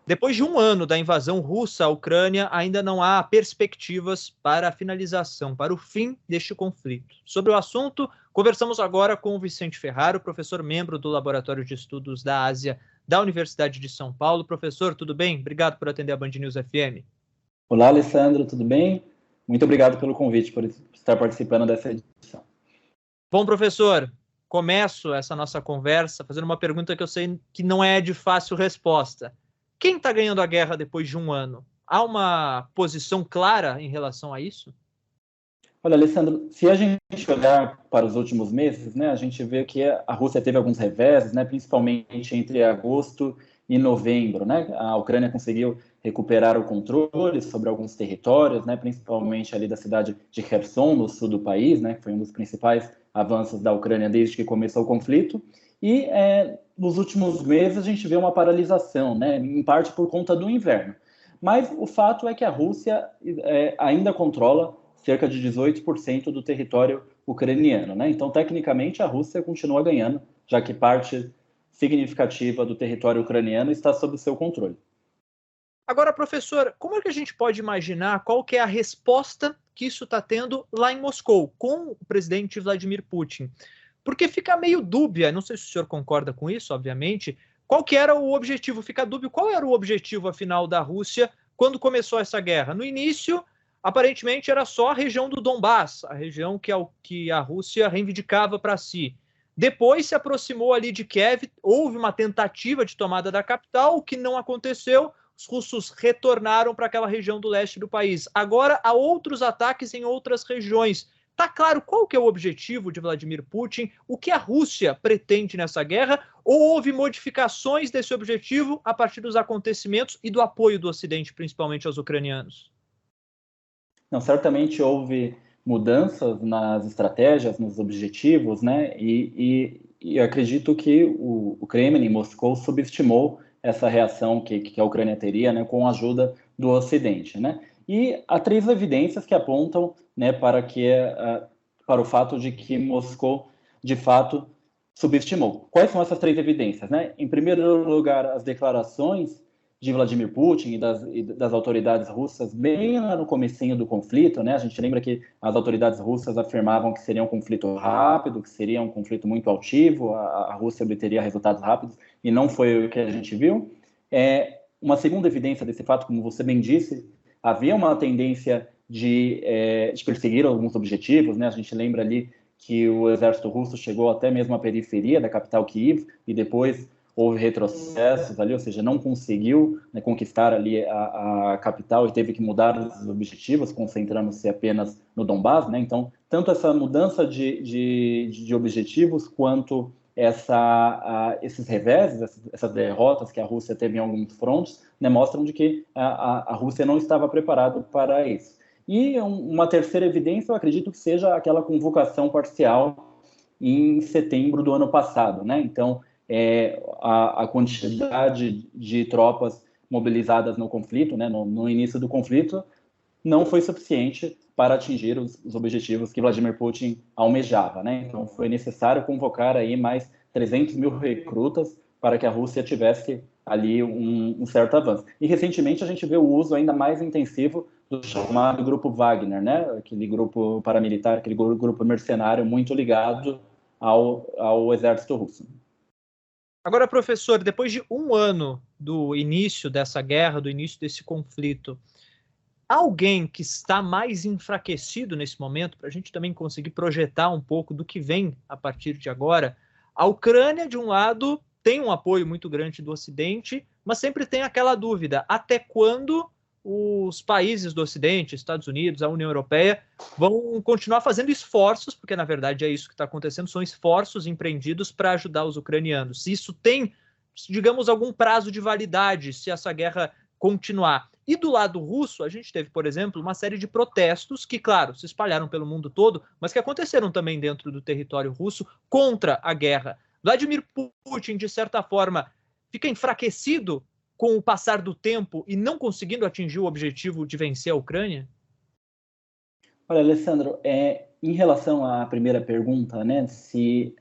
Depois de um ano da invasão russa à Ucrânia, ainda não há perspectivas para a finalização, para o fim deste conflito. Sobre o assunto, conversamos agora com o Vicente Ferraro, professor membro do Laboratório de Estudos da Ásia da Universidade de São Paulo. Professor, tudo bem? Obrigado por atender a Band News FM. Olá, Alessandro, tudo bem? Muito obrigado pelo convite, por estar participando dessa edição. Bom, professor, começo essa nossa conversa fazendo uma pergunta que eu sei que não é de fácil resposta. Quem está ganhando a guerra depois de um ano? Há uma posição clara em relação a isso? Olha, Alessandro, se a gente olhar para os últimos meses, né, a gente vê que a Rússia teve alguns reveses, né, principalmente entre agosto e novembro, né? A Ucrânia conseguiu recuperar o controle sobre alguns territórios, né, principalmente ali da cidade de Kherson, no sul do país, né, que foi um dos principais avanços da Ucrânia desde que começou o conflito. E nos últimos meses a gente vê uma paralisação, né, em parte por conta do inverno. Mas o fato é que a Rússia ainda controla cerca de 18% do território ucraniano, né? Então, tecnicamente, a Rússia continua ganhando, já que parte significativa do território ucraniano está sob o seu controle. Agora, professor, como é que a gente pode imaginar qual que é a resposta que isso está tendo lá em Moscou, com o presidente Vladimir Putin? Porque fica meio dúbia, não sei se o senhor concorda com isso, obviamente, qual que era o objetivo, fica dúbio qual era o objetivo, afinal, da Rússia quando começou essa guerra. No início, aparentemente, era só a região do Donbass, a região que a Rússia reivindicava para si. Depois se aproximou ali de Kiev, houve uma tentativa de tomada da capital, o que não aconteceu, os russos retornaram para aquela região do leste do país. Agora há outros ataques em outras regiões. Está claro qual que é o objetivo de Vladimir Putin, o que a Rússia pretende nessa guerra, ou houve modificações desse objetivo a partir dos acontecimentos e do apoio do Ocidente, principalmente aos ucranianos? Não, certamente houve mudanças nas estratégias, nos objetivos, né? E acredito que o Kremlin, Moscou, subestimou essa reação que a Ucrânia teria, né, com a ajuda do Ocidente, né? E há três evidências que apontam, né, para o fato de que Moscou, de fato, subestimou. Quais são essas três evidências, né? Em primeiro lugar, as declarações de Vladimir Putin e das autoridades russas bem lá no comecinho do conflito, né? A gente lembra que as autoridades russas afirmavam que seria um conflito rápido, que seria um conflito muito altivo, a Rússia obteria resultados rápidos, e não foi o que a gente viu. Uma segunda evidência desse fato, como você bem disse, havia uma tendência de perseguir alguns objetivos, né? A gente lembra ali que o exército russo chegou até mesmo à periferia da capital Kiev e depois houve retrocessos ali, ou seja, não conseguiu, né, conquistar ali a capital e teve que mudar os objetivos, concentrando-se apenas no Donbass, né? Então, tanto essa mudança de objetivos quanto esses reveses, essas derrotas que a Rússia teve em alguns frontes, né, mostram de que a Rússia não estava preparada para isso. E uma terceira evidência, eu acredito que seja aquela convocação parcial em setembro do ano passado, né? Então, a quantidade de tropas mobilizadas no conflito, né, no início do conflito, não foi suficiente para atingir os objetivos que Vladimir Putin almejava, né? Então foi necessário convocar aí mais 300 mil recrutas para que a Rússia tivesse ali um certo avanço. E recentemente a gente vê o uso ainda mais intensivo do chamado Grupo Wagner, né? Aquele grupo paramilitar, aquele grupo mercenário muito ligado ao exército russo. Agora, professor, depois de um ano do início dessa guerra, do início desse conflito, há alguém que está mais enfraquecido nesse momento, para a gente também conseguir projetar um pouco do que vem a partir de agora? A Ucrânia, de um lado, tem um apoio muito grande do Ocidente, mas sempre tem aquela dúvida: até quando os países do Ocidente, Estados Unidos, a União Europeia, vão continuar fazendo esforços, porque na verdade é isso que está acontecendo, são esforços empreendidos para ajudar os ucranianos. Se isso tem, digamos, algum prazo de validade, se essa guerra continuar. E do lado russo, a gente teve, por exemplo, uma série de protestos que, claro, se espalharam pelo mundo todo, mas que aconteceram também dentro do território russo contra a guerra. Vladimir Putin, de certa forma, fica enfraquecido com o passar do tempo e não conseguindo atingir o objetivo de vencer a Ucrânia? Olha, Alessandro, em relação à primeira pergunta, né, se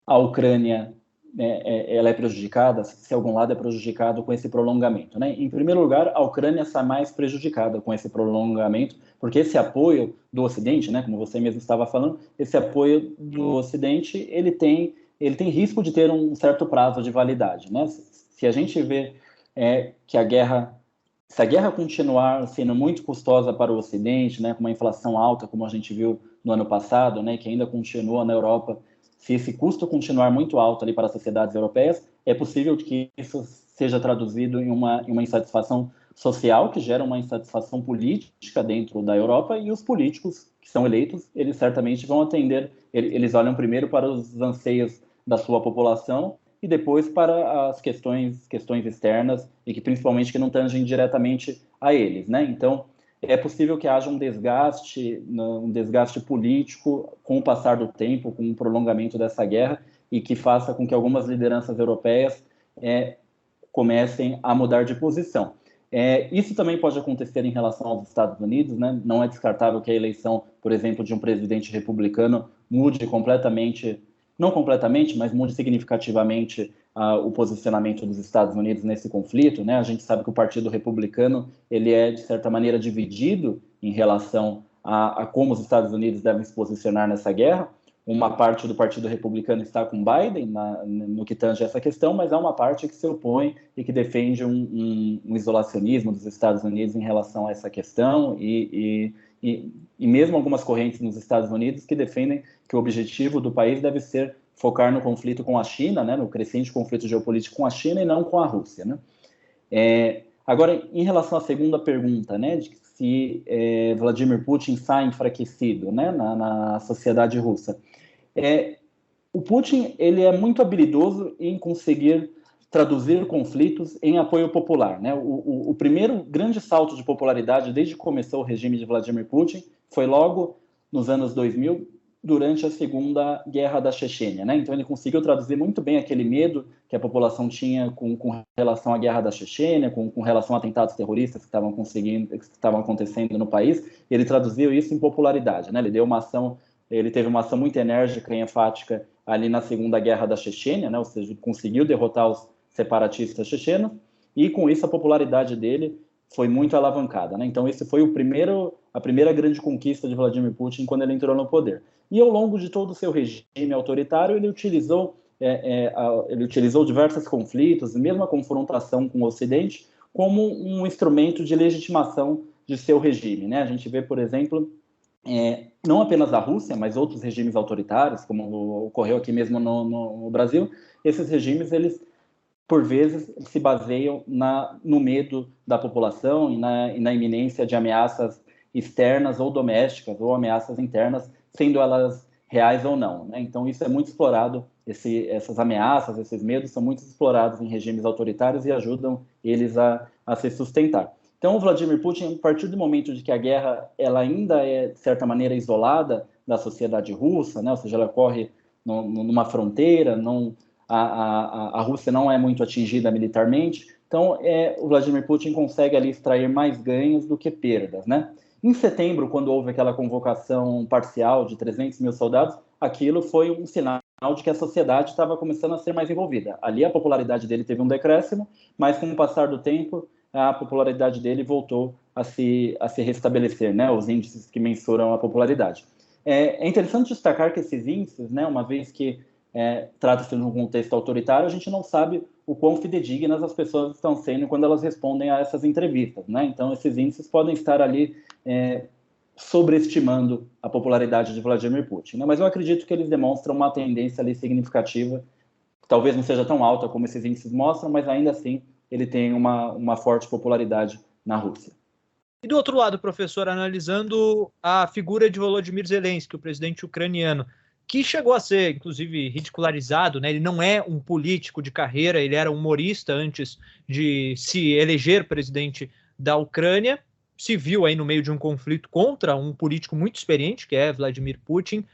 a Ucrânia ela é prejudicada, se algum lado é prejudicado com esse prolongamento, né? Em primeiro lugar, a Ucrânia está mais prejudicada com esse prolongamento, porque esse apoio do Ocidente, né, como você mesmo estava falando, esse apoio do Ocidente, ele tem risco de ter um certo prazo de validade, né? Se a gente vê que se a guerra continuar sendo muito custosa para o Ocidente, né, com uma inflação alta, como a gente viu no ano passado, né, que ainda continua na Europa, se esse custo continuar muito alto ali para as sociedades europeias, é possível que isso seja traduzido em uma insatisfação social, que gera uma insatisfação política dentro da Europa, e os políticos que são eleitos, eles certamente vão atender, eles olham primeiro para os anseios da sua população e depois para as questões externas, e que principalmente que não tangem diretamente a eles, né? Então, é possível que haja um desgaste político com o passar do tempo, com o prolongamento dessa guerra, e que faça com que algumas lideranças europeias comecem a mudar de posição. Isso também pode acontecer em relação aos Estados Unidos, né? Não é descartável que a eleição, por exemplo, de um presidente republicano mude completamente, não completamente, mas mude significativamente o posicionamento dos Estados Unidos nesse conflito, né? A gente sabe que o Partido Republicano, ele é, de certa maneira, dividido em relação a como os Estados Unidos devem se posicionar nessa guerra. Uma parte do Partido Republicano está com Biden no que tange essa questão, mas há uma parte que se opõe e que defende um isolacionismo dos Estados Unidos em relação a essa questão, e mesmo algumas correntes nos Estados Unidos que defendem que o objetivo do país deve ser focar no conflito com a China, né, no crescente conflito geopolítico com a China e não com a Rússia, né? Agora, em relação à segunda pergunta, né, de se Vladimir Putin está enfraquecido, né, na sociedade russa, o Putin, ele é muito habilidoso em conseguir traduzir conflitos em apoio popular, né? O primeiro grande salto de popularidade desde que começou o regime de Vladimir Putin foi logo nos anos 2000, durante a Segunda Guerra da Chechênia, né? Então ele conseguiu traduzir muito bem aquele medo que a população tinha com relação à Guerra da Chechênia, com relação a atentados terroristas que estavam acontecendo no país. Ele traduziu isso em popularidade, né? Ele teve uma ação muito enérgica e enfática ali na Segunda Guerra da Chechênia, né? Ou seja, conseguiu derrotar os separatistas chechenos, e com isso a popularidade dele foi muito alavancada, né? Então esse foi a primeira grande conquista de Vladimir Putin quando ele entrou no poder. E ao longo de todo o seu regime autoritário, ele utilizou diversos conflitos, mesmo a confrontação com o Ocidente, como um instrumento de legitimação de seu regime, né? A gente vê, por exemplo, não apenas da Rússia, mas outros regimes autoritários, como ocorreu aqui mesmo no Brasil. Esses regimes, eles, por vezes, se baseiam no medo da população e na iminência de ameaças externas ou domésticas, ou ameaças internas, sendo elas reais ou não, né? Então, isso é muito explorado, essas ameaças, esses medos são muito explorados em regimes autoritários e ajudam eles a se sustentar. Então, o Vladimir Putin, a partir do momento de que a guerra ela ainda é, de certa maneira, isolada da sociedade russa, né? Ou seja, ela ocorre numa fronteira, a Rússia não é muito atingida militarmente, então o Vladimir Putin consegue ali extrair mais ganhos do que perdas, né? Em setembro, quando houve aquela convocação parcial de 300 mil soldados, aquilo foi um sinal de que a sociedade estava começando a ser mais envolvida. Ali a popularidade dele teve um decréscimo, mas com o passar do tempo, a popularidade dele voltou a se restabelecer, né? Os índices que mensuram a popularidade. É interessante destacar que esses índices, né, uma vez que trata-se de um contexto autoritário, a gente não sabe o quão fidedignas as pessoas estão sendo quando elas respondem a essas entrevistas, né? Então, esses índices podem estar ali sobreestimando a popularidade de Vladimir Putin, né? Mas eu acredito que eles demonstram uma tendência ali significativa, talvez não seja tão alta como esses índices mostram, mas ainda assim ele tem uma forte popularidade na Rússia. E do outro lado, professor, analisando a figura de Volodymyr Zelensky, o presidente ucraniano, que chegou a ser, inclusive, ridicularizado, né? Ele não é um político de carreira, ele era humorista antes de se eleger presidente da Ucrânia, se viu aí no meio de um conflito contra um político muito experiente, que é Vladimir Putin.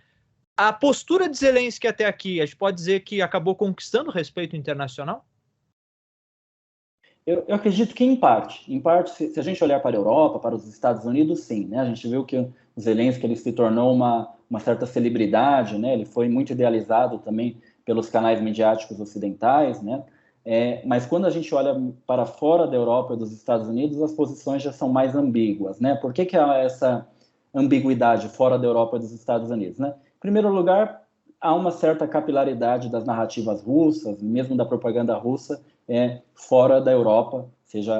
A postura de Zelensky até aqui, a gente pode dizer que acabou conquistando o respeito internacional? Eu acredito que em parte, se a gente olhar para a Europa, para os Estados Unidos, sim, né? A gente viu que o Zelensky ele se tornou uma certa celebridade, né? Ele foi muito idealizado também pelos canais midiáticos ocidentais, né? Mas quando a gente olha para fora da Europa e dos Estados Unidos, as posições já são mais ambíguas, né? Por que há essa ambiguidade fora da Europa e dos Estados Unidos, né? Em primeiro lugar, há uma certa capilaridade das narrativas russas, mesmo da propaganda russa, fora da Europa, ou seja,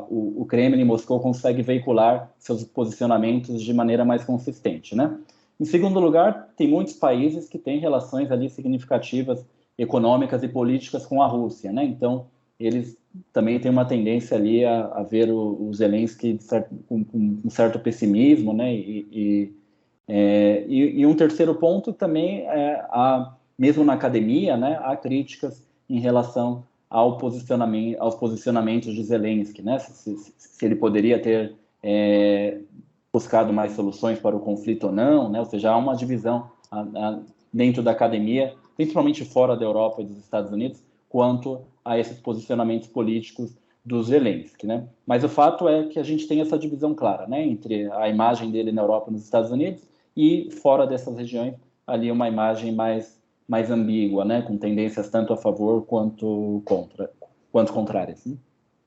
o Kremlin em Moscou consegue veicular seus posicionamentos de maneira mais consistente, né? Em segundo lugar, tem muitos países que têm relações ali significativas econômicas e políticas com a Rússia, né? Então, eles também têm uma tendência ali a ver o Zelensky com um certo pessimismo, né? E um terceiro ponto também mesmo na academia, né, há críticas em relação aos posicionamentos de Zelensky, né? Se ele poderia ter buscado mais soluções para o conflito ou não, né? Ou seja, há uma divisão dentro da academia, principalmente fora da Europa e dos Estados Unidos, quanto a esses posicionamentos políticos do Zelensky, né? Mas o fato é que a gente tem essa divisão clara, né, entre a imagem dele na Europa e nos Estados Unidos e fora dessas regiões ali uma imagem mais ambígua, né, com tendências tanto a favor quanto contrárias, né?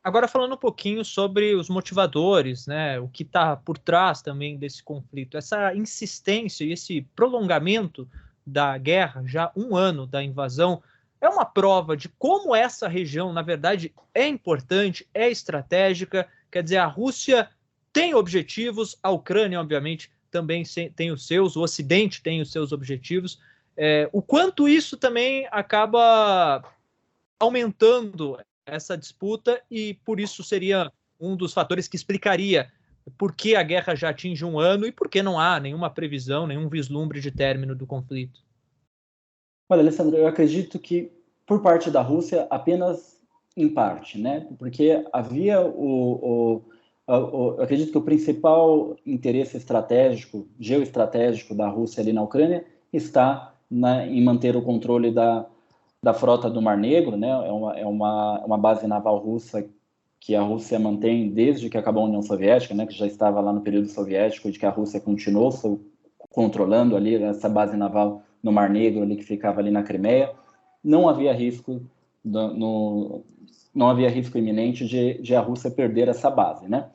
Agora, falando um pouquinho sobre os motivadores, né, o que está por trás também desse conflito, essa insistência e esse prolongamento da guerra, já um ano da invasão, é uma prova de como essa região, na verdade, é importante, é estratégica. Quer dizer, a Rússia tem objetivos, a Ucrânia, obviamente, também tem os seus, o Ocidente tem os seus objetivos. O quanto isso também acaba aumentando essa disputa e por isso seria um dos fatores que explicaria por que a guerra já atinge um ano e por que não há nenhuma previsão, nenhum vislumbre de término do conflito. Olha, Alessandro, eu acredito que por parte da Rússia apenas em parte, né? Porque havia eu acredito que o principal interesse estratégico, geoestratégico da Rússia ali na Ucrânia está em manter o controle da frota do Mar Negro, né? É uma base naval russa que a Rússia mantém desde que acabou a União Soviética, né? Que já estava lá no período soviético, de que a Rússia continuou controlando ali essa base naval no Mar Negro, ali que ficava ali na Crimeia. Não havia risco não havia risco iminente de a Rússia perder essa base, né?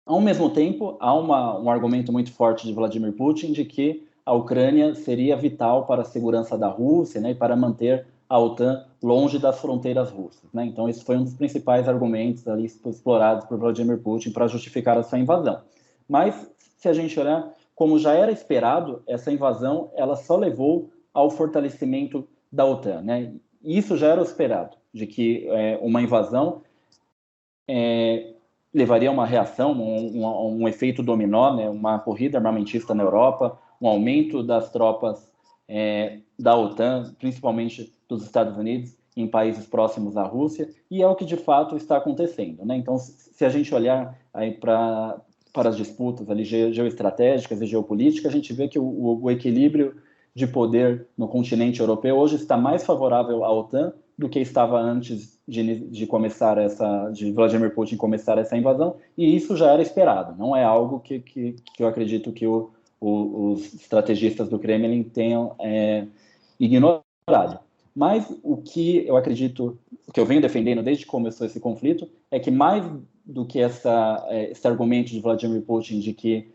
Ao mesmo tempo, há um argumento muito forte de Vladimir Putin de que a Ucrânia seria vital para a segurança da Rússia, né, e para manter a OTAN longe das fronteiras russas, né? Então, esse foi um dos principais argumentos ali explorados por Vladimir Putin para justificar a sua invasão. Mas, se a gente olhar, como já era esperado, essa invasão ela só levou ao fortalecimento da OTAN, né? Isso já era esperado, de que uma invasão levaria a uma reação, um efeito dominó, né? Uma corrida armamentista na Europa, um aumento das tropas da OTAN, principalmente dos Estados Unidos, em países próximos à Rússia, e é o que de fato está acontecendo, né? Então, se a gente olhar aí para as disputas ali geoestratégicas e geopolíticas, a gente vê que o equilíbrio de poder no continente europeu hoje está mais favorável à OTAN do que estava antes de Vladimir Putin começar essa invasão, e isso já era esperado, não é algo que eu acredito que os estrategistas do Kremlin tenham ignorado. Mas o que eu acredito, o que eu venho defendendo desde que começou esse conflito, é que mais do que esse argumento de Vladimir Putin de que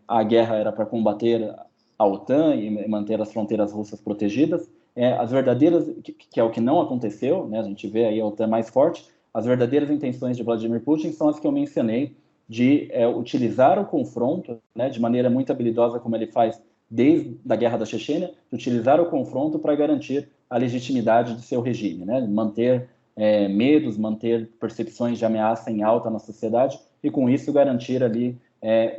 a guerra era para combater a OTAN e manter as fronteiras russas protegidas, as verdadeiras, que é o que não aconteceu, né, a gente vê aí a OTAN mais forte, as verdadeiras intenções de Vladimir Putin são as que eu mencionei, de utilizar o confronto, né, de maneira muito habilidosa, como ele faz desde a guerra da Chechênia, de utilizar o confronto para garantir a legitimidade de seu regime, né, manter medos, manter percepções de ameaça em alta na sociedade e, com isso, garantir ali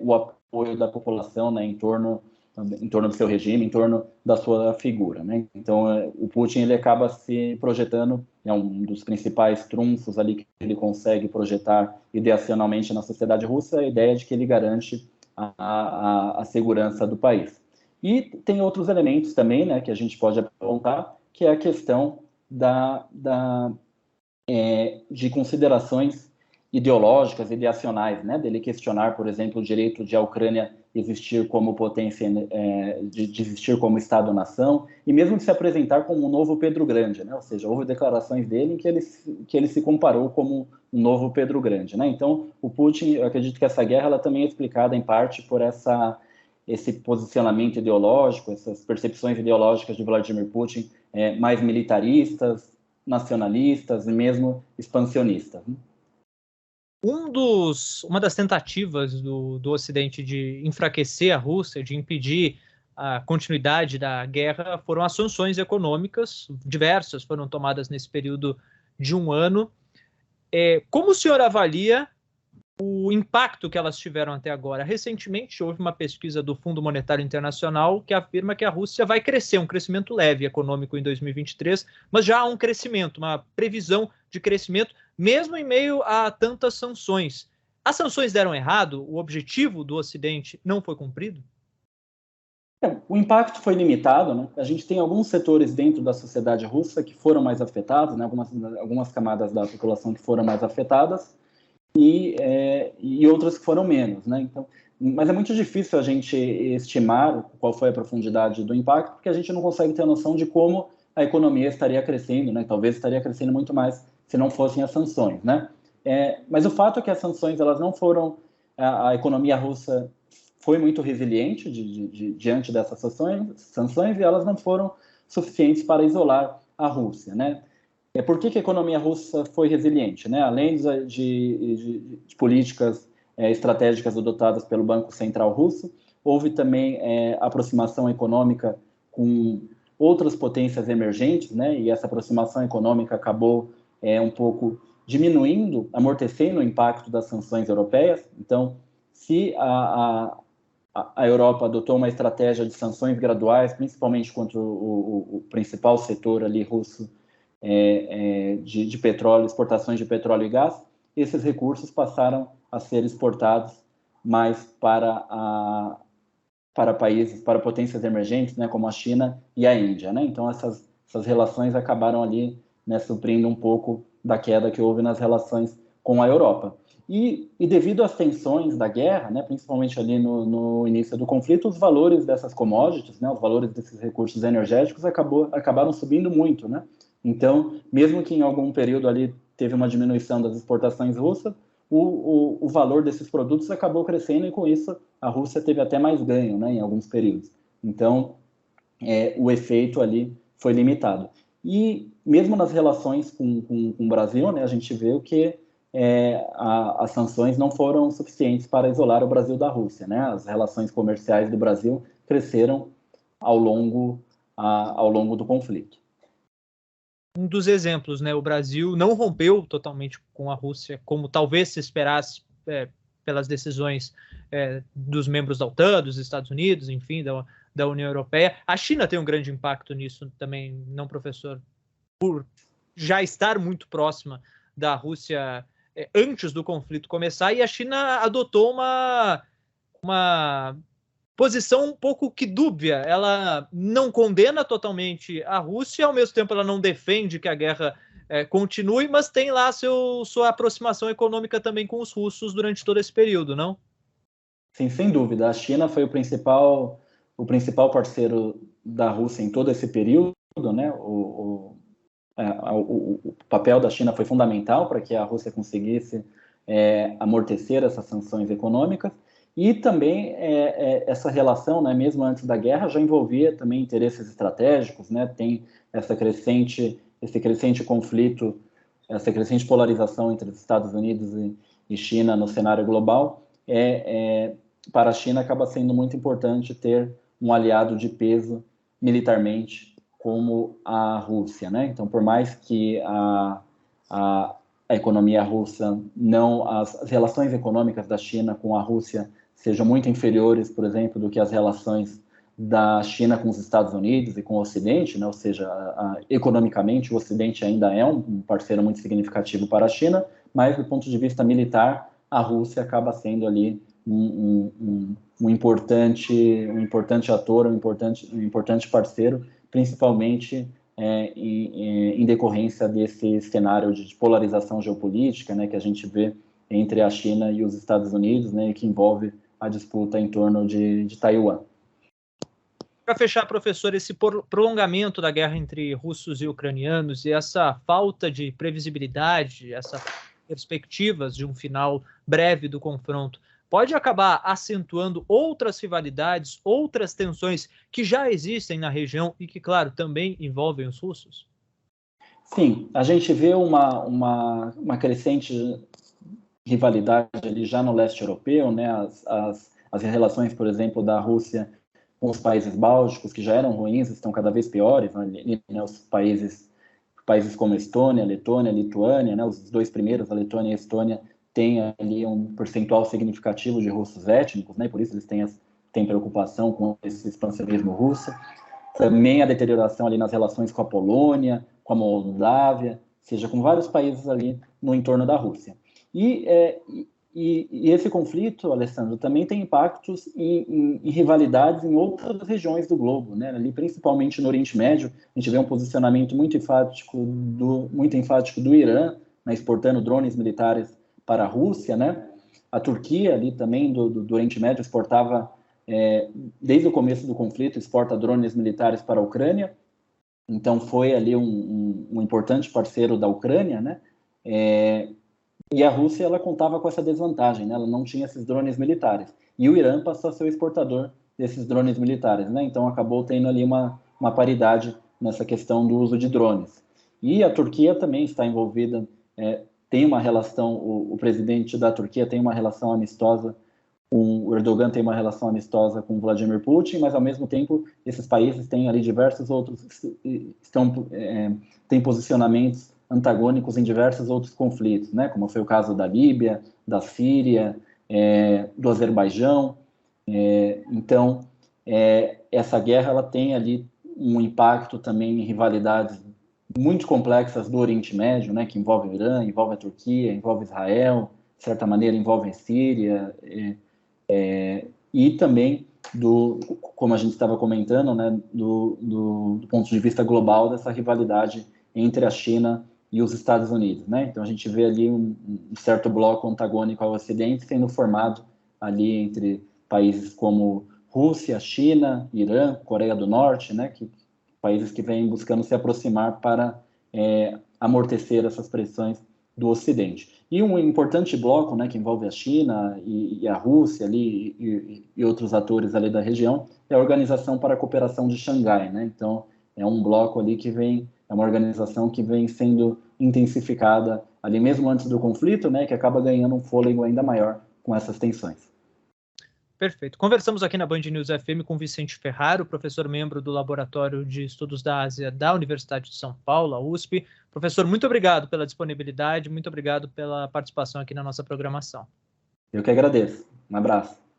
o apoio da população, né, em torno do seu regime, em torno da sua figura, né? Então, o Putin ele acaba se projetando, é um dos principais trunfos ali que ele consegue projetar ideacionalmente na sociedade russa, a ideia de que ele garante a segurança do país. E tem outros elementos também, né, que a gente pode apontar, que é a questão de considerações ideológicas, ideacionais, né, dele questionar, por exemplo, o direito de a Ucrânia existir como potência, de existir como Estado-nação, e mesmo de se apresentar como um novo Pedro Grande, né, ou seja, houve declarações dele em que ele se comparou como um novo Pedro Grande, né, então o Putin, eu acredito que essa guerra ela também é explicada em parte por esse posicionamento ideológico, essas percepções ideológicas de Vladimir Putin, mais militaristas, nacionalistas e mesmo expansionistas, né? Uma das tentativas do Ocidente de enfraquecer a Rússia, de impedir a continuidade da guerra, foram as sanções econômicas, diversas foram tomadas nesse período de um ano. Como o senhor avalia o impacto que elas tiveram até agora? Recentemente, houve uma pesquisa do Fundo Monetário Internacional que afirma que a Rússia vai crescer, um crescimento leve econômico em 2023, mas já há um crescimento, uma previsão de crescimento, mesmo em meio a tantas sanções. As sanções deram errado? O objetivo do Ocidente não foi cumprido? O impacto foi limitado, né? A gente tem alguns setores dentro da sociedade russa que foram mais afetados, né? Algumas camadas da população que foram mais afetadas, e outras que foram menos, né? Então, mas é muito difícil a gente estimar qual foi a profundidade do impacto, porque a gente não consegue ter a noção de como a economia estaria crescendo, né? Talvez estaria crescendo muito mais se não fossem as sanções, né? Mas o fato é que as sanções elas não foram, a economia russa foi muito resiliente diante dessas sanções e elas não foram suficientes para isolar a Rússia, né? Por que a economia russa foi resiliente, né? Além de políticas estratégicas adotadas pelo Banco Central Russo, houve também aproximação econômica com outras potências emergentes, né? E essa aproximação econômica acabou um pouco diminuindo, amortecendo o impacto das sanções europeias. Então, se a Europa adotou uma estratégia de sanções graduais, principalmente contra o principal setor ali russo, de petróleo, exportações de petróleo e gás, esses recursos passaram a ser exportados mais para países, para potências emergentes, né, como a China e a Índia, né? Então essas relações acabaram ali, né, suprindo um pouco da queda que houve nas relações com a Europa. E devido às tensões da guerra, né, principalmente ali no início do conflito, os valores dessas commodities, né, os valores desses recursos energéticos acabaram subindo muito, né? Então, mesmo que em algum período ali teve uma diminuição das exportações russas, o valor desses produtos acabou crescendo e com isso a Rússia teve até mais ganho, né, em alguns períodos. Então, o efeito ali foi limitado. E mesmo nas relações com o Brasil, né, a gente vê que as sanções não foram suficientes para isolar o Brasil da Rússia, né? As relações comerciais do Brasil cresceram ao longo do conflito. Um dos exemplos, né? O Brasil não rompeu totalmente com a Rússia, como talvez se esperasse pelas decisões dos membros da OTAN, dos Estados Unidos, enfim, da União Europeia. A China tem um grande impacto nisso também, não, professor? Por já estar muito próxima da Rússia antes do conflito começar, e a China adotou uma posição um pouco que dúbia. Ela não condena totalmente a Rússia, ao mesmo tempo ela não defende que a guerra continue, mas tem lá sua aproximação econômica também com os russos durante todo esse período, não? Sim, sem dúvida. A China foi o principal parceiro da Rússia em todo esse período, né? O papel da China foi fundamental para que a Rússia conseguisse amortecer essas sanções econômicas. E também essa relação, né, mesmo antes da guerra, já envolvia também interesses estratégicos, né? Tem esse crescente conflito, essa crescente polarização entre os Estados Unidos e China no cenário global. Para a China acaba sendo muito importante ter um aliado de peso militarmente como a Rússia, né? Então, por mais que a economia russa as relações econômicas da China com a Rússia sejam muito inferiores, por exemplo, do que as relações da China com os Estados Unidos e com o Ocidente, né? Ou seja, economicamente o Ocidente ainda é um parceiro muito significativo para a China, mas do ponto de vista militar, a Rússia acaba sendo ali um importante ator, um importante parceiro, principalmente em decorrência desse cenário de polarização geopolítica, né, que a gente vê entre a China e os Estados Unidos, né, que envolve a disputa em torno de Taiwan. Para fechar, professor, esse prolongamento da guerra entre russos e ucranianos e essa falta de previsibilidade, essas perspectivas de um final breve do confronto, pode acabar acentuando outras rivalidades, outras tensões que já existem na região e que, claro, também envolvem os russos? Sim, a gente vê uma crescente rivalidade ali já no leste europeu, né? As relações, por exemplo, da Rússia com os países bálticos, que já eram ruins, estão cada vez piores, né? Os países como Estônia, Letônia, Lituânia, né? Os dois primeiros, a Letônia e a Estônia, têm ali um percentual significativo de russos étnicos, né? Por isso eles têm preocupação com esse expansionismo russo. Também a deterioração ali nas relações com a Polônia, com a Moldávia, seja com vários países ali no entorno da Rússia. E esse conflito, Alessandro, também tem impactos em rivalidades em outras regiões do globo, né? Ali, principalmente no Oriente Médio, a gente vê um posicionamento muito enfático do Irã, né, exportando drones militares para a Rússia, né? A Turquia, ali também do Oriente Médio, exportava, desde o começo do conflito, exporta drones militares para a Ucrânia. Então, foi ali um importante parceiro da Ucrânia, né? E a Rússia, ela contava com essa desvantagem, né? Ela não tinha esses drones militares. E o Irã passou a ser o exportador desses drones militares, né? Então acabou tendo ali uma paridade nessa questão do uso de drones. E a Turquia também está envolvida, tem uma relação, o presidente da Turquia tem uma relação amistosa o Erdogan tem uma relação amistosa com Vladimir Putin, mas ao mesmo tempo esses países têm ali diversos outros, têm posicionamentos antagônicos em diversos outros conflitos, né? Como foi o caso da Líbia, da Síria, do Azerbaijão. Então, essa guerra ela tem ali um impacto também em rivalidades muito complexas do Oriente Médio, né? Que envolve o Irã, envolve a Turquia, envolve Israel, de certa maneira envolve a Síria, e também como a gente estava comentando, né, do ponto de vista global dessa rivalidade entre a China e os Estados Unidos, né? Então a gente vê ali um certo bloco antagônico ao Ocidente sendo formado ali entre países como Rússia, China, Irã, Coreia do Norte, né? Países que vêm buscando se aproximar para amortecer essas pressões do Ocidente. E um importante bloco, né, que envolve a China e a Rússia ali, e outros atores ali da região, é a Organização para a Cooperação de Xangai, né? Então, é um bloco ali é uma organização que vem sendo intensificada ali mesmo antes do conflito, né, que acaba ganhando um fôlego ainda maior com essas tensões. Perfeito. Conversamos aqui na Band News FM com Vicente Ferraro, professor membro do Laboratório de Estudos da Ásia da Universidade de São Paulo, a USP. Professor, muito obrigado pela disponibilidade, muito obrigado pela participação aqui na nossa programação. Eu que agradeço. Um abraço.